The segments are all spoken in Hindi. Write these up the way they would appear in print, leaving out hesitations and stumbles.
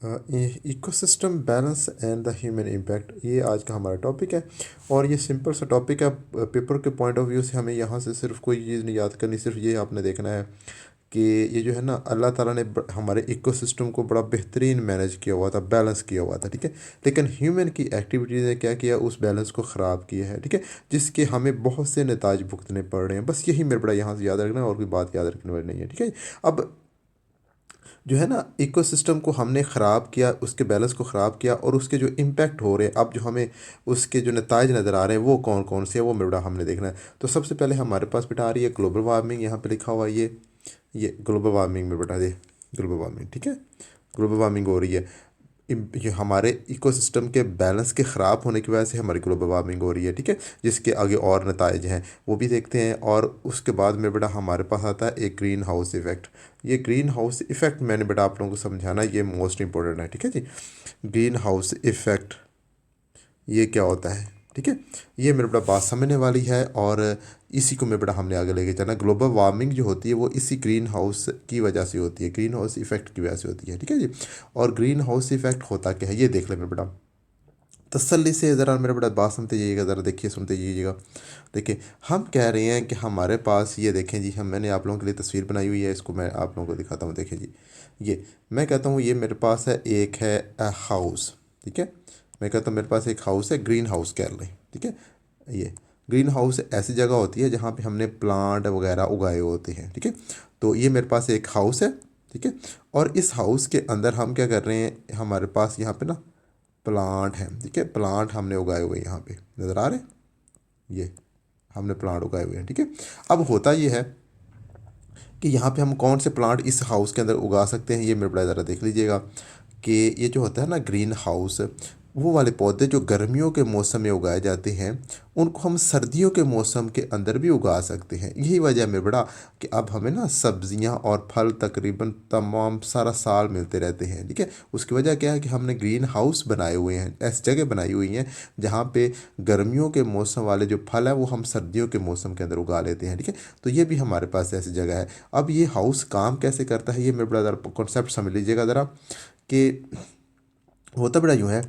Ecosystem balance and the human impact, ये आज का हमारा टॉपिक है। और ये सिंपल सा टॉपिक है। पेपर के पॉइंट ऑफ व्यू से हमें यहाँ से सिर्फ कोई चीज़ नहीं याद करनी, सिर्फ ये आपने देखना है कि ये जो है ना, अल्लाह ताला ने हमारे इकोसिस्टम को बड़ा बेहतरीन मैनेज किया हुआ था, बैलेंस किया हुआ था, ठीक है। लेकिन ह्यूमन की एक्टिविटीज़ ने क्या किया, उस बैलेंस को ख़राब किया है, ठीक है। जिसके हमें बहुत से नताज भुगतने पड़ रहे हैं। बस यही मेरे बड़ा यहाँ से याद रखना है, और कोई बात याद रखने वाली नहीं है, ठीक है। अब जो है ना, इकोसिस्टम को हमने ख़राब किया, उसके बैलेंस को ख़राब किया, और उसके जो इम्पैक्ट हो रहे हैं, अब जो हमें उसके जो नताइज नज़र आ रहे हैं वो कौन कौन से हैं, वो बेटा हमने देखना है। तो सबसे पहले हमारे पास बेटा आ रही है ग्लोबल वार्मिंग, यहाँ पे लिखा हुआ है ये ग्लोबल वार्मिंग में बेटा दे, ग्लोबल वार्मिंग, ठीक है। ग्लोबल वार्मिंग हो रही है। ये हमारे इकोसिस्टम के बैलेंस के ख़राब होने की वजह से हमारी ग्लोबल वार्मिंग हो रही है, ठीक है। जिसके आगे और नताइज हैं वो भी देखते हैं। और उसके बाद में बेटा हमारे पास आता है एक ग्रीन हाउस इफ़ेक्ट। ये ग्रीन हाउस इफ़ेक्ट मैंने बेटा आप लोगों को समझाना, ये मोस्ट इंपॉर्टेंट है, ठीक है जी। ग्रीन हाउस इफ़ेक्ट ये क्या होता है, ठीक है। ये मेरे बेटा बात समझने वाली है, और इसी को मेरे बेटा हमने आगे लेके चलना। ग्लोबल वार्मिंग जो होती है वो इसी ग्रीन हाउस की वजह से होती है, ग्रीन हाउस इफेक्ट की वजह से होती है, ठीक है जी। और ग्रीन हाउस इफेक्ट होता क्या है ये देख ले मेरे बेटा, तसल्ली से ज़रा मेरे बेटा बात सुनते जाइएगा, ज़रा देखिए, सुनते जाइएगा। देखिए, हम कह रहे हैं कि हमारे पास ये देखें जी, हम मैंने आप लोगों के लिए तस्वीर बनाई हुई है, इसको मैं आप लोगों को दिखाता हूँ। देखें जी, ये मैं कहता हूँ ये मेरे पास है, एक है हाउस, ठीक है। मैं कहता हूँ मेरे पास एक हाउस है, ग्रीन हाउस कह लें, ठीक है। ये ग्रीन हाउस ऐसी जगह होती है जहाँ पे हमने प्लांट वगैरह उगाए होते हैं, ठीक है। तो ये मेरे पास एक हाउस है, ठीक है। और इस हाउस के अंदर हम क्या कर रहे हैं, हमारे पास यहाँ पे ना प्लांट हैं, ठीक है। प्लांट हमने उगाए हुए हैं, यहाँ पे नज़र आ रहे हैं, ये हमने प्लांट उगाए हुए हैं, ठीक है। अब होता ये है कि यहाँ पे हम कौन से प्लांट इस हाउस के अंदर उगा सकते हैं, ये मेरे बड़ा ज़रा देख लीजिएगा। कि ये जो होता है ना ग्रीन हाउस, वो वाले पौधे जो गर्मियों के मौसम में उगाए जाते हैं, उनको हम सर्दियों के मौसम के अंदर भी उगा सकते हैं। यही वजह है मेरे बड़ा कि अब हमें ना सब्जियां और फल तकरीबन तमाम सारा साल मिलते रहते हैं, ठीक है। उसकी वजह क्या है कि हमने ग्रीन हाउस बनाए हुए हैं, ऐसी जगह बनाई हुई हैं जहाँ पे गर्मियों के मौसम वाले जो फल है वो हम सर्दियों के मौसम के अंदर उगा लेते हैं, ठीक है। तो ये भी हमारे पास ऐसी जगह है। अब ये हाउस काम कैसे करता है, ये मेरे बड़ा ज़रा कॉन्सेप्ट समझ लीजिएगा ज़रा। कि होता बड़ा यूँ है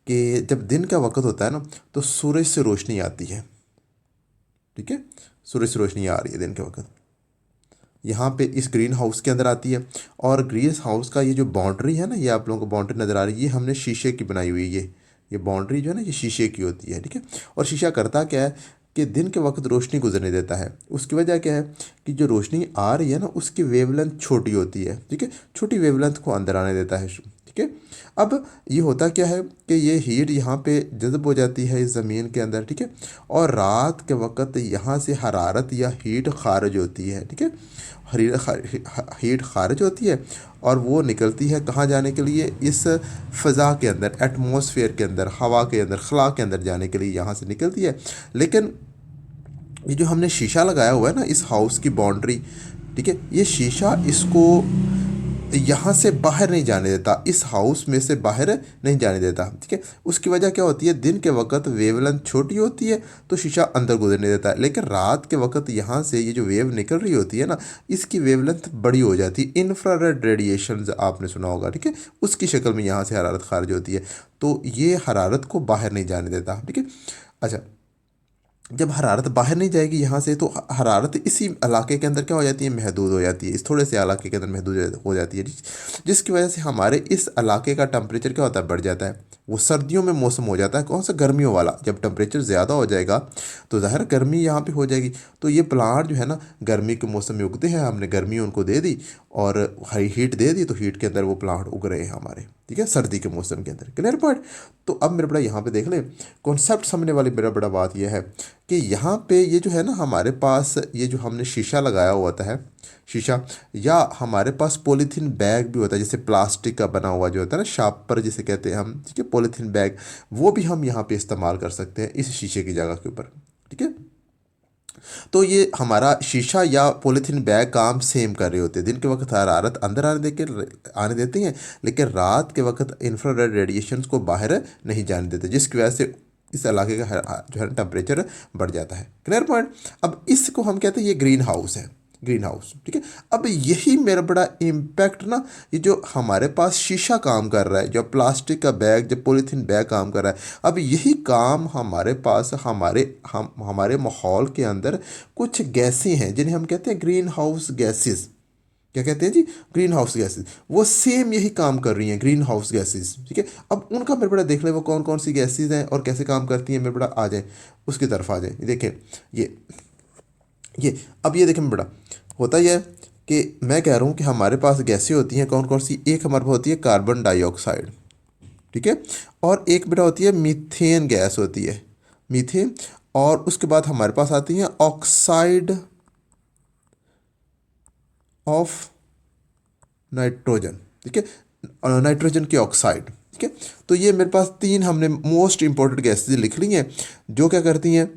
कि जब दिन का वक्त होता है ना, तो सूरज से रोशनी आती है, ठीक है। सूरज से रोशनी आ रही है दिन के वक्त, यहाँ पे इस ग्रीन हाउस के अंदर आती है। और ग्रीन हाउस का ये जो बाउंड्री है ना, ये आप लोगों को बाउंड्री नज़र आ रही है, ये हमने शीशे की बनाई हुई है। ये बाउंड्री जो है ना, ये शीशे की होती है, ठीक है। और शीशा करता क्या है कि दिन के वक्त रोशनी गुजरने देता है। उसकी वजह क्या है कि जो रोशनी आ रही है ना, उसकी वेवलेंथ छोटी होती है, ठीक है। छोटी वेवलेंथ को अंदर आने देता है, ठीक है। अब ये होता क्या है कि ये हीट यहाँ पे जज़ब हो जाती है इस ज़मीन के अंदर, ठीक है। और रात के वक्त यहाँ से हरारत या हीट खारिज होती है, ठीक है। हीट खारिज होती है, और वो निकलती है कहाँ जाने के लिए, इस फ़ज़ा के अंदर, एटमॉस्फेयर के अंदर, हवा के अंदर, खला के अंदर जाने के लिए यहाँ से निकलती है। लेकिन ये जो हमने शीशा लगाया हुआ है ना इस हाउस की बाउंड्री, ठीक है, ये शीशा इसको यहाँ से बाहर नहीं जाने देता, इस हाउस में से बाहर नहीं जाने देता, ठीक है। उसकी वजह क्या होती है, दिन के वक्त वेवलेंथ छोटी होती है तो शीशा अंदर गुजरने देता है। लेकिन रात के वक्त यहाँ से ये जो वेव निकल रही होती है ना, इसकी वेवलेंथ बड़ी हो जाती है। इंफ्रारेड रेडिएशन आपने सुना होगा, ठीक है, उसकी शक्ल में यहाँ से हरारत खारिज होती है। तो ये हरारत को बाहर नहीं जाने देता, ठीक है। अच्छा, जब हरारत बाहर नहीं जाएगी यहाँ से, तो हरारत इसी इलाके के अंदर क्या हो जाती है, महदूद हो जाती है, इस थोड़े से इलाके के अंदर महदूद हो जाती है, जिसकी वजह से हमारे इस इलाके का टेम्परेचर क्या होता है, बढ़ जाता है। वो सर्दियों में मौसम हो जाता है, कौन सा, गर्मियों वाला। जब टेम्परेचर ज़्यादा हो जाएगा तो ज़ाहिर गर्मी यहाँ पे हो जाएगी। तो ये प्लांट जो है ना, गर्मी के मौसम में उगते हैं, हमने गर्मी उनको दे दी और हाई हीट दे दी, तो हीट के अंदर वो प्लांट उग रहे हैं हमारे, ठीक है, सर्दी के मौसम के अंदर। Clear point. तो अब मेरा बड़ा यहाँ पे देख ले, कॉन्सेप्ट समझने वाली मेरा बड़ा बात यह है कि यहाँ पे ये जो है ना, हमारे पास ये जो हमने शीशा लगाया हुआ होता है, शीशा, या हमारे पास पॉलीथीन बैग भी होता है, जैसे प्लास्टिक का बना हुआ जो होता है ना, शापर जिसे कहते हैं हम, ठीक है, पॉलीथीन बैग, वो भी हम यहाँ पे इस्तेमाल कर सकते हैं इस शीशे की जगह के ऊपर, ठीक है। तो ये हमारा शीशा या पॉलीथीन बैग काम सेम कर रहे होते हैं। दिन के वक्त हरारत अंदर आने देते हैं, लेकिन रात के वक्त इंफ्रारेड रेडिएशंस को बाहर नहीं जाने देते, जिसकी वजह से इस इलाके का जो है टेम्परेचर बढ़ जाता है। Clear point. अब इसको हम कहते हैं ये ग्रीन हाउस है, ग्रीन हाउस, ठीक है। अब यही मेरा बड़ा इम्पैक्ट ना, ये जो हमारे पास शीशा काम कर रहा है, जो प्लास्टिक का बैग, जो पॉलीथीन बैग काम कर रहा है, अब यही काम हमारे पास हमारे माहौल के अंदर कुछ गैसें हैं जिन्हें हम कहते हैं ग्रीन हाउस गैसेस। क्या कहते हैं जी? Greenhouse gases. वो सेम यही काम कर रही हैं, ग्रीन हाउस गैसेस, ठीक है। अब उनका मेरे बड़ा देख ले वो कौन कौन सी गैसेस हैं और कैसे काम करती हैं, मेरे बड़ा आ जाए उसकी तरफ आ जाए। देखें ये अब ये देखें बड़ा होता यह है कि मैं कह रहा हूँ कि हमारे पास गैसें होती हैं कौन कौन सी। एक हमारे पास होती है कार्बन डाइऑक्साइड, ठीक है। और एक बेटा होती है मीथेन गैस होती है, मीथेन। और उसके बाद हमारे पास आती है ऑक्साइड ऑफ नाइट्रोजन, ठीक है, नाइट्रोजन की ऑक्साइड, ठीक है। तो ये मेरे पास तीन हमने मोस्ट इंपॉर्टेंट गैसेज लिख ली हैं जो क्या करती हैं,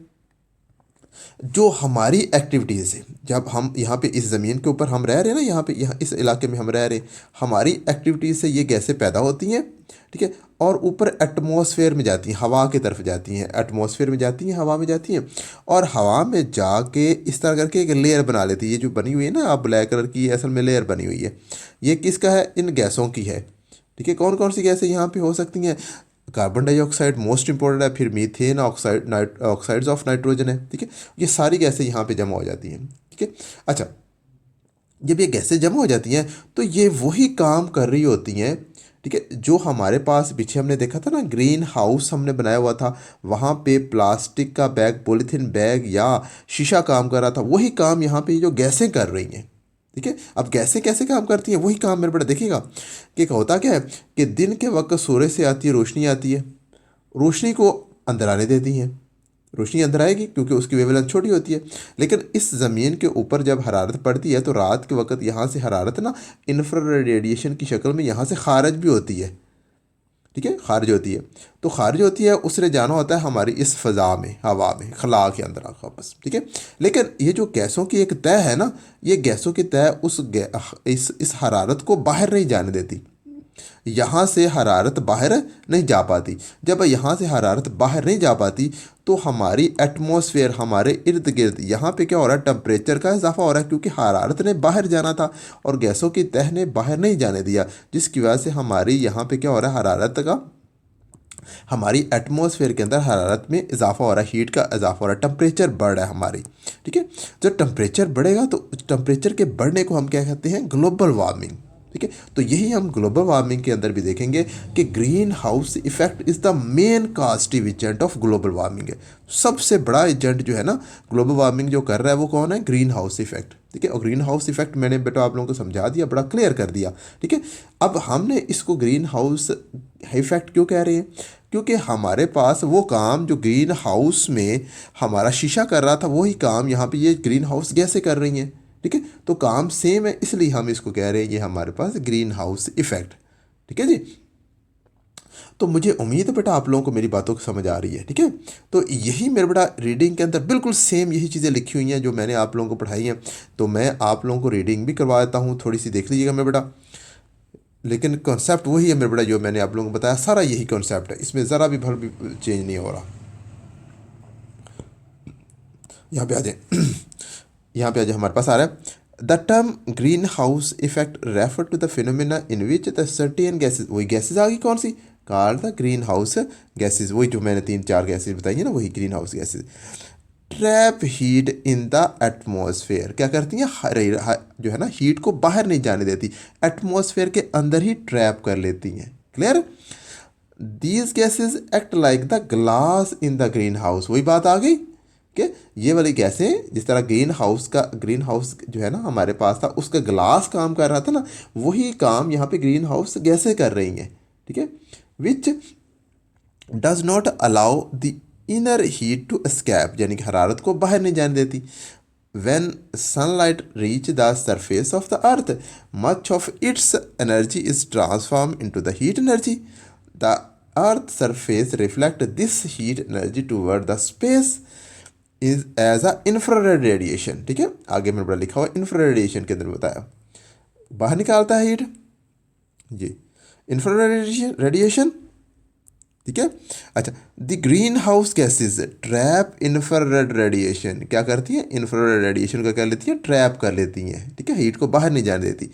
जो हमारी एक्टिविटीज़ है, जब हम यहाँ पे इस ज़मीन के ऊपर हम रह रहे हैं ना, यहाँ इस इलाके में हम रह रहे हैं, हमारी एक्टिविटीज़ से ये गैसें पैदा होती हैं, ठीक है। और ऊपर एटमॉस्फेयर में जाती हैं, हवा की तरफ जाती हैं, एटमॉस्फेयर में जाती हैं, हवा में जाती हैं। और हवा में जाके इस तरह करके एक लेयर बना लेती है। ये जो बनी हुई है ना आप ब्लैक कलर की, असल में लेयर बनी हुई है, ये किसका है? इन गैसों की है, ठीक है। कौन कौन सी गैसें यहाँ पे हो सकती हैं? कार्बन डाइऑक्साइड मोस्ट इंपॉर्टेंट है, फिर मीथेन, ऑक्साइड्स ऑफ नाइट्रोजन है, ठीक है। ये सारी गैसें यहाँ पे जमा हो जाती हैं, ठीक है। अच्छा, जब ये गैसें जमा हो जाती हैं तो ये वही काम कर रही होती हैं, ठीक है, जो हमारे पास पीछे हमने देखा था ना, ग्रीन हाउस हमने बनाया हुआ था, वहाँ पे प्लास्टिक का बैग, पॉलीथीन बैग या शीशा काम कर रहा था, वही काम यहाँ पे जो गैसें कर रही हैं, ठीक है। अब गैसें कैसे काम करती हैं, वही काम मेरे बड़ा देखिएगा कि होता क्या है कि दिन के वक्त सूर्य से आती है रोशनी, आती है, रोशनी को अंदर आने देती हैं, रोशनी अंदर आएगी क्योंकि उसकी वेवलेंथ छोटी होती है। लेकिन इस ज़मीन के ऊपर जब हरारत पड़ती है तो रात के वक्त यहाँ से हरारत ना इंफ्रारेड रेडिएशन की शक्ल में यहाँ से खारिज भी होती है, ठीक है, खारिज होती है। तो खारिज होती है, उसने जाना होता है हमारी इस फ़ज़ा में, हवा में, खला के अंदर आखा बस, ठीक है। लेकिन ये जो गैसों की एक तय है ना, ये गैसों की तय इस हरारत को बाहर नहीं जाने देती, यहाँ से हरारत बाहर नहीं जा पाती। जब यहाँ से हरारत बाहर नहीं जा पाती तो हमारी एटमॉस्फेयर, हमारे इर्द गिर्द यहाँ पे क्या हो रहा है, टेम्परेचर का इजाफा हो रहा है, क्योंकि हरारत ने बाहर जाना था और गैसों की तह ने बाहर नहीं जाने दिया, जिसकी वजह से हमारी यहाँ पे क्या हो रहा है, हरारत का, हमारी एटमॉस्फेयर के अंदर हरारत में इजाफा हो रहा है, हीट का इजाफा हो रहा है, टेम्परेचर बढ़ रहा है हमारी, ठीक है। जब टेम्परेचर बढ़ेगा तो टेम्परेचर के बढ़ने को हम क्या कहते हैं, ग्लोबल वार्मिंग, ठीक है। तो यही हम ग्लोबल वार्मिंग के अंदर भी देखेंगे कि green house effect is the main caustic agent of global warming है। सबसे बड़ा एजेंट जो है ना ग्लोबल वार्मिंग जो कर रहा है वो कौन है, ग्रीन हाउस इफेक्ट, ठीक है। और ग्रीन हाउस इफेक्ट मैंने बेटा आप लोगों को समझा दिया, बड़ा क्लियर कर दिया, ठीक है। अब हमने इसको ग्रीन हाउस इफेक्ट क्यों कह रहे हैं, क्योंकि हमारे पास वो काम जो ग्रीन हाउस में हमारा शीशा कर रहा था, वही काम यहाँ पे ये ग्रीन हाउस गैसें कर रही हैं, ठीक है। तो काम सेम है, इसलिए हम इसको कह रहे हैं ये हमारे पास ग्रीन हाउस इफेक्ट, ठीक है जी। तो मुझे उम्मीद है बेटा आप लोगों को मेरी बातों को समझ आ रही है, ठीक है। तो यही मेरे बेटा रीडिंग के अंदर बिल्कुल सेम यही चीज़ें लिखी हुई हैं जो मैंने आप लोगों को पढ़ाई हैं। तो मैं आप लोगों को रीडिंग भी करवा देता हूँ, थोड़ी सी देख लीजिएगा मेरे बेटा। लेकिन कॉन्सेप्ट वही है मेरे बेटा, जो मैंने आप लोगों को बताया सारा यही कॉन्सेप्ट है, इसमें ज़रा भी भर भी चेंज नहीं हो रहा। यहाँ पे आ जाए यहाँ पे आ जाए, हमारे पास आ रहा है the term greenhouse effect refer to the phenomena in which the certain gases, वही गैसेज आ गई कौन सी, called the greenhouse gases, वही जो मैंने 3-4 गैसेज बताई है ना, वही greenhouse gases trap heat in the atmosphere, क्या करती हैं, जो है ना हीट को बाहर नहीं जाने देती, एटमॉस्फेयर के अंदर ही ट्रैप कर लेती हैं। Clear? These gases act like the glass in the green house, वही बात आ गई कि ये वाली गैसें जिस तरह ग्रीन हाउस जो है ना हमारे पास था, उसका ग्लास काम कर रहा था ना, वही काम यहाँ पे ग्रीन हाउस गैसें कर रही हैं, ठीक है। Which does not allow the inner heat to escape, यानी कि हरारत को बाहर नहीं जाने देती। When sunlight reach the surface of the earth, much of its energy is transformed into the heat energy. The earth's surface reflects this heat energy toward the space is as a infrared radiation, ठीक है। आगे मैंने बड़ा लिखा हुआ इंफ्रारेड रेडिएशन के अंदर बताया, बाहर निकालता है हीट जी, इंफ्रारेड रेडिएशन ठीक है। अच्छा, the greenhouse gases trap infrared radiation, क्या करती है, इंफ्रारेड रेडिएशन का क्या लेती है, ट्रैप कर लेती हैं, ठीक है, हीट को बाहर नहीं जाने देती,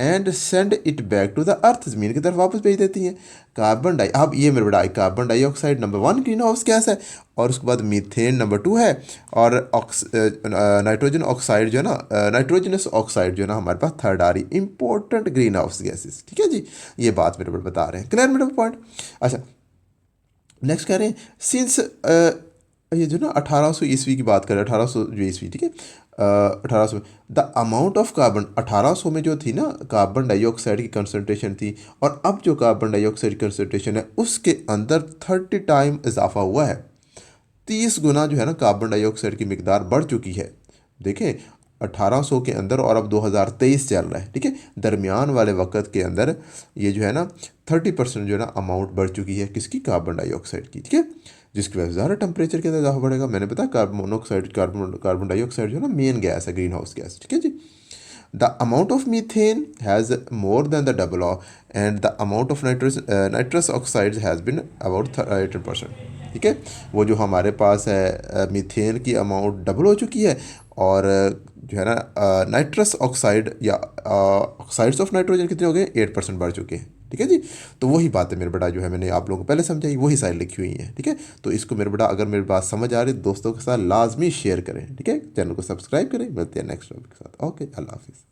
and send it back to the earth, ज़मीन की तरफ वापस भेज देती हैं। कार्बन डाई, अब ये मेरे बड़ा, carbon dioxide number 1 green house gas है, और उसके बाद मीथेन नंबर 2 है, और नाइट्रोजन ऑक्साइड जो है ना, नाइट्रोजनस ऑक्साइड जो है ना हमारे पास थर्ड आ रही इंपॉर्टेंट ग्रीन हाउस गैसेज, ठीक है जी। ये बात मेरे बता रहे हैं, क्लियर मेरे पॉइंट। अच्छा, नेक्स्ट कह रहे हैं सिंस, ये जो ना 1800 ईस्वी की बात करें, 1800 जो ईस्वी, ठीक है, 1800, द अमाउंट ऑफ कार्बन, 1800 में जो थी ना कार्बन डाइऑक्साइड की कंसनट्रेशन थी, और अब जो कार्बन डाइऑक्साइड की कंसनट्रेशन है उसके अंदर 30 टाइम इजाफा हुआ है, 30 गुना जो है ना कार्बन डाइऑक्साइड की मिकदार बढ़ चुकी है। देखें, 1800 के अंदर और अब 2023 चल रहा है, ठीक है, दरमियान वाले वक्त के अंदर ये जो है ना 30% जो है ना अमाउंट बढ़ चुकी है किसकी, कार्बन डाइऑक्साइड की, ठीक है, जिसकी वजह से ज़्यादा टेम्परेचर के अंदर इजाफा बढ़ेगा। मैंने बताया कार्बन मोनोऑक्साइड, कार्बन डाइऑक्साइड जो है ना मेन गैस है, ग्रीन हाउस गैस, ठीक है जी। The amount of methane has more than the double of, and the amount of nitrous oxides has been about 18%, ठीक है। वो जो हमारे पास है मीथेन की अमाउंट डबल हो चुकी है, और जो है ना नाइट्रस ऑक्साइड या ऑक्साइड्स ऑफ नाइट्रोजन कितने हो गए, 8% बढ़ चुके हैं, ठीक है जी। तो वही बात है मेरे बेटा जो है मैंने आप लोगों को पहले समझाई, वही साइड लिखी हुई है, ठीक है। तो इसको मेरे बेटा अगर मेरी बात समझ आ रही है दोस्तों के साथ लाजमी शेयर करें, ठीक है, चैनल को सब्सक्राइब करें। मिलते हैं नेक्स्ट टॉपिक के साथ, ओके, अल्लाह हाफिज़।